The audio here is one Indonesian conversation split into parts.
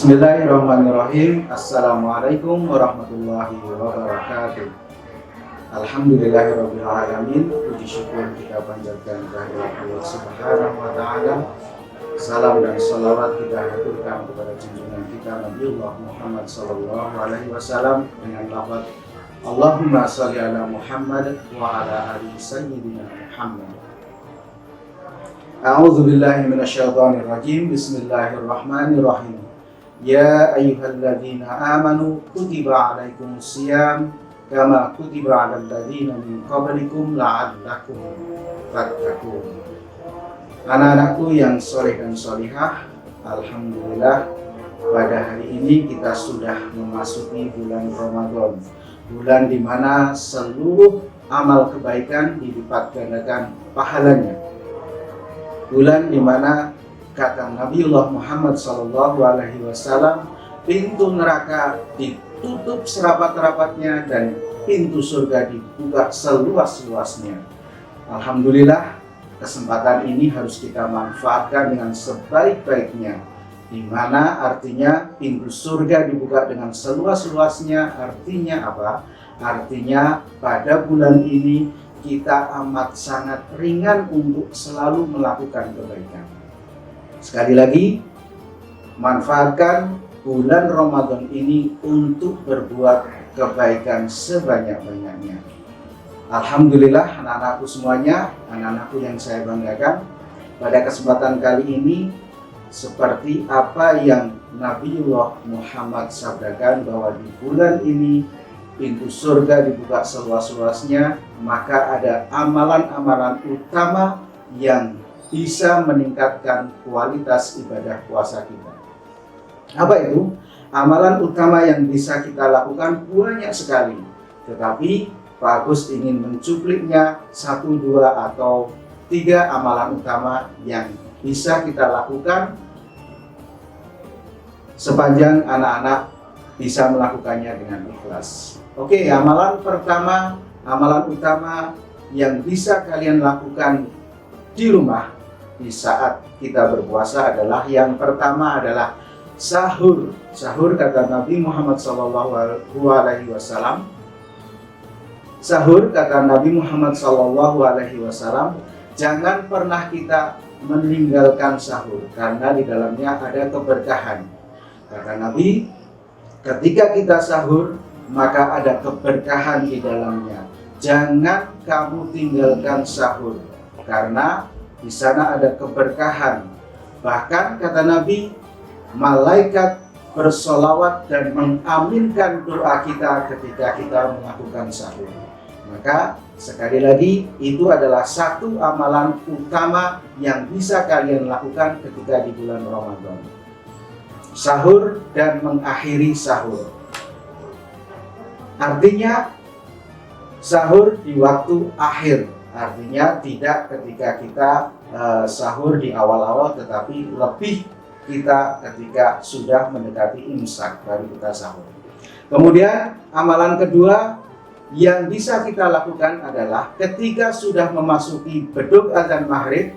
Bismillahirrahmanirrahim. Assalamualaikum warahmatullahi wabarakatuh. Alhamdulillahirabbil alamin. Puji syukur kita panjatkan kehadirat Allah Subhanahu wa taala. Salam dan salawat kita haturkan kepada junjungan kita Nabiullah Muhammad sallallahu alaihi wasallam dengan lafaz Allahumma shalli ala Muhammad wa ala ali sayyidina Muhammad. A'udzu billahi minasyaitonir rajim. Bismillahirrahmanirrahim. Ya ayyuhalladzina amanu kutiba alaikumus syiyam kama kutiba alal ladzina min qablikum la'allakum tattaqun. Anak-anakku yang soleh dan solihah, alhamdulillah pada hari ini kita sudah memasuki bulan Ramadan, bulan di mana seluruh amal kebaikan dilipat gandakan pahalanya, bulan di mana kata Nabiullah Muhammad SAW, pintu neraka ditutup serapat-rapatnya dan pintu surga dibuka seluas-luasnya. Alhamdulillah, kesempatan ini harus kita manfaatkan dengan sebaik-baiknya, di mana artinya pintu surga dibuka dengan seluas-luasnya. Artinya apa? Artinya pada bulan ini kita amat sangat ringan untuk selalu melakukan kebaikan. Sekali lagi, manfaatkan bulan Ramadan ini untuk berbuat kebaikan sebanyak-banyaknya. Alhamdulillah anak-anakku semuanya, anak-anakku yang saya banggakan, pada kesempatan kali ini seperti apa yang Nabiullah Muhammad sabdakan bahwa di bulan ini pintu surga dibuka seluas-luasnya, maka ada amalan-amalan utama yang bisa meningkatkan kualitas ibadah puasa kita. Apa itu? Amalan utama yang bisa kita lakukan banyak sekali, tetapi Pak Agus ingin mencupliknya 1, 2, atau 3 amalan utama yang bisa kita lakukan sepanjang anak-anak bisa melakukannya dengan ikhlas. Oke, amalan pertama, amalan utama yang bisa kalian lakukan di rumah di saat kita berpuasa adalah yang pertama adalah sahur. Sahur kata Nabi Muhammad SAW. Sahur kata Nabi Muhammad SAW, jangan pernah kita meninggalkan sahur karena di dalamnya ada keberkahan. Kata Nabi, ketika kita sahur maka ada keberkahan di dalamnya. Jangan kamu tinggalkan sahur karena di sana ada keberkahan. Bahkan kata Nabi, malaikat bersolawat dan mengaminkan doa kita ketika kita melakukan sahur. Maka sekali lagi, itu adalah satu amalan utama yang bisa kalian lakukan ketika di bulan Ramadan. Sahur dan mengakhiri sahur. Artinya sahur di waktu akhir. Artinya tidak ketika kita sahur di awal-awal, tetapi lebih kita ketika sudah mendekati imsak baru kita sahur. Kemudian amalan kedua yang bisa kita lakukan adalah ketika sudah memasuki beduk azan maghrib,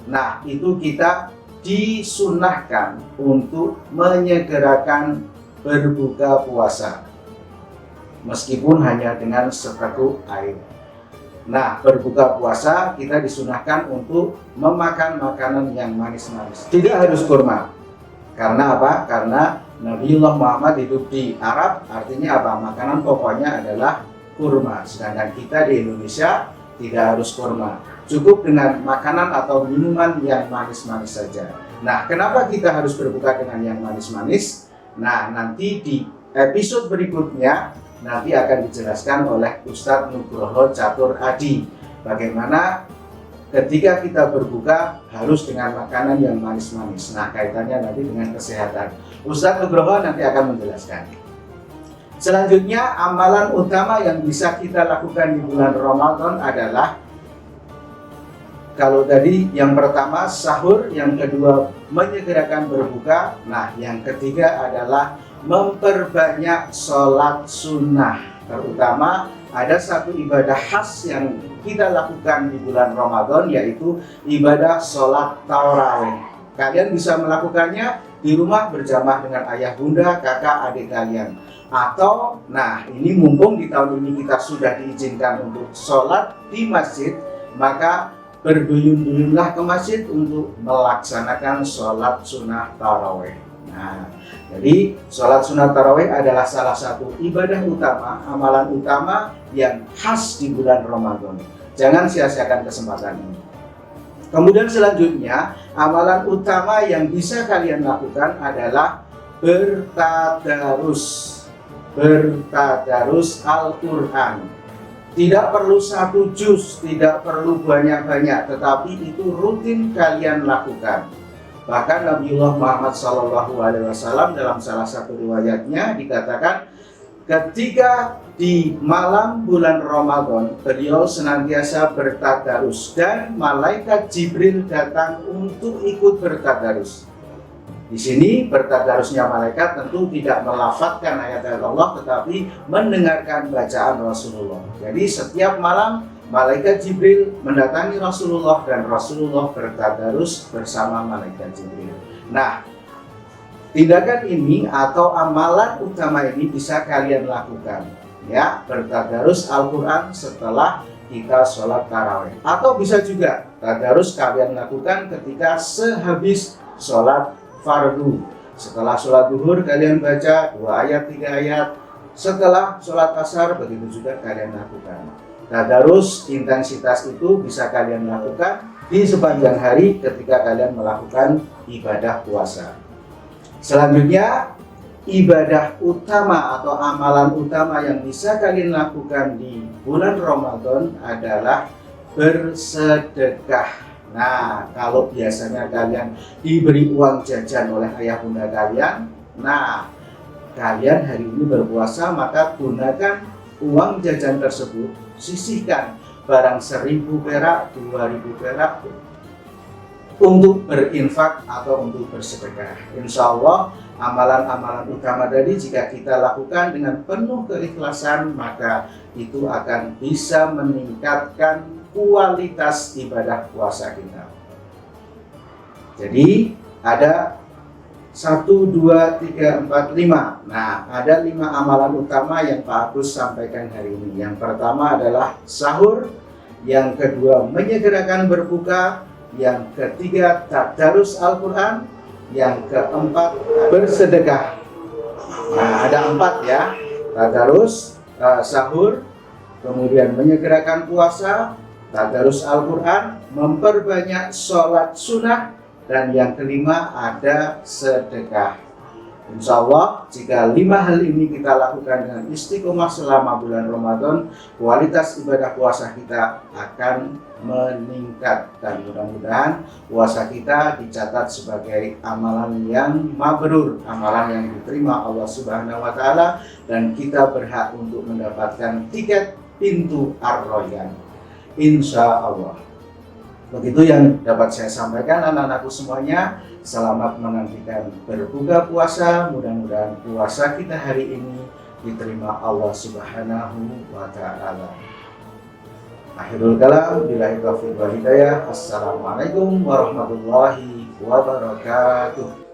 nah itu kita disunahkan untuk menyegerakan berbuka puasa meskipun hanya dengan seteguk air. Nah, berbuka puasa kita disunahkan untuk memakan makanan yang manis-manis. Tidak harus kurma. Karena apa? Karena Nabiullah Muhammad hidup di Arab, artinya apa? Makanan pokoknya adalah kurma. Sedangkan kita di Indonesia tidak harus kurma. Cukup dengan makanan atau minuman yang manis-manis saja. Nah, kenapa kita harus berbuka dengan yang manis-manis? Nah, nanti di episode berikutnya nanti akan dijelaskan oleh Ustadz Nugroho Catur Adi bagaimana ketika kita berbuka harus dengan makanan yang manis-manis. Nah, kaitannya nanti dengan kesehatan. Ustadz Nugroho nanti akan menjelaskan. Selanjutnya, amalan utama yang bisa kita lakukan di bulan Ramadan adalah, kalau tadi yang pertama sahur, yang kedua menyegerakan berbuka, nah yang ketiga adalah memperbanyak sholat sunnah. Terutama ada satu ibadah khas yang kita lakukan di bulan Ramadan, yaitu ibadah sholat tarawih. Kalian bisa melakukannya di rumah berjamaah dengan ayah bunda, kakak, adik kalian. Atau, nah ini mumpung di tahun ini kita sudah diizinkan untuk sholat di masjid, maka berduyun-duyunlah ke masjid untuk melaksanakan sholat sunnah taraweh. Nah, jadi sholat sunnah taraweh adalah salah satu ibadah utama, amalan utama yang khas di bulan Ramadan. Jangan sia-siakan kesempatan ini. Kemudian selanjutnya, amalan utama yang bisa kalian lakukan adalah bertadarus Al-Quran. Tidak perlu satu juz, tidak perlu banyak-banyak, tetapi itu rutin kalian lakukan. Bahkan Nabiullah Muhammad SAW dalam salah satu riwayatnya dikatakan, ketika di malam bulan Ramadan, beliau senantiasa bertadarus dan malaikat Jibril datang untuk ikut bertadarus. Di sini bertadarusnya malaikat tentu tidak melafadzkan ayat-ayat Allah, tetapi mendengarkan bacaan Rasulullah. Jadi setiap malam malaikat Jibril mendatangi Rasulullah dan Rasulullah bertadarus bersama malaikat Jibril. Nah, tindakan ini atau amalan utama ini bisa kalian lakukan, ya, bertadarus Al-Quran setelah kita sholat tarawih. Atau bisa juga tadarus kalian lakukan ketika sehabis sholat fardu. Setelah sholat zuhur kalian baca 2 ayat, 3 ayat. Setelah sholat asar begitu juga kalian lakukan. Tadarus intensitas itu bisa kalian lakukan di sepanjang hari ketika kalian melakukan ibadah puasa. Selanjutnya, ibadah utama atau amalan utama yang bisa kalian lakukan di bulan Ramadan adalah bersedekah. Nah, kalau biasanya kalian diberi uang jajan oleh ayah bunda kalian, nah, kalian hari ini berpuasa, maka gunakan uang jajan tersebut, sisihkan barang 1.000 perak, 2.000 perak untuk berinfak atau untuk bersedekah. Insya Allah amalan-amalan utama tadi jika kita lakukan dengan penuh keikhlasan, maka itu akan bisa meningkatkan kualitas ibadah puasa kita. Jadi ada 1, 2, 3, 4, 5. Nah, ada 5 amalan utama yang Pak Agus sampaikan hari ini. Yang pertama adalah sahur, yang kedua menyegerakan berbuka, yang ketiga tadarus Al-Quran, yang keempat bersedekah. Nah, ada 4 ya, tadarus, sahur, kemudian menyegerakan puasa, tadarus Al-Quran, memperbanyak sholat sunnah, dan yang kelima ada sedekah. Insya Allah jika 5 hal ini kita lakukan dengan istiqomah selama bulan Ramadan, kualitas ibadah puasa kita akan meningkat dan mudah-mudahan puasa kita dicatat sebagai amalan yang mabrur, amalan yang diterima Allah Subhanahu wa Ta'ala, dan kita berhak untuk mendapatkan tiket pintu Ar-Royan. Insya Allah. Begitu yang dapat saya sampaikan anak-anakku semuanya. Selamat menantikan berbuka puasa. Mudah-mudahan puasa kita hari ini diterima Allah Subhanahu wa Ta'ala. Akhirul kalam, billahi taufiq wal hidayah. Assalamualaikum warahmatullahi wabarakatuh.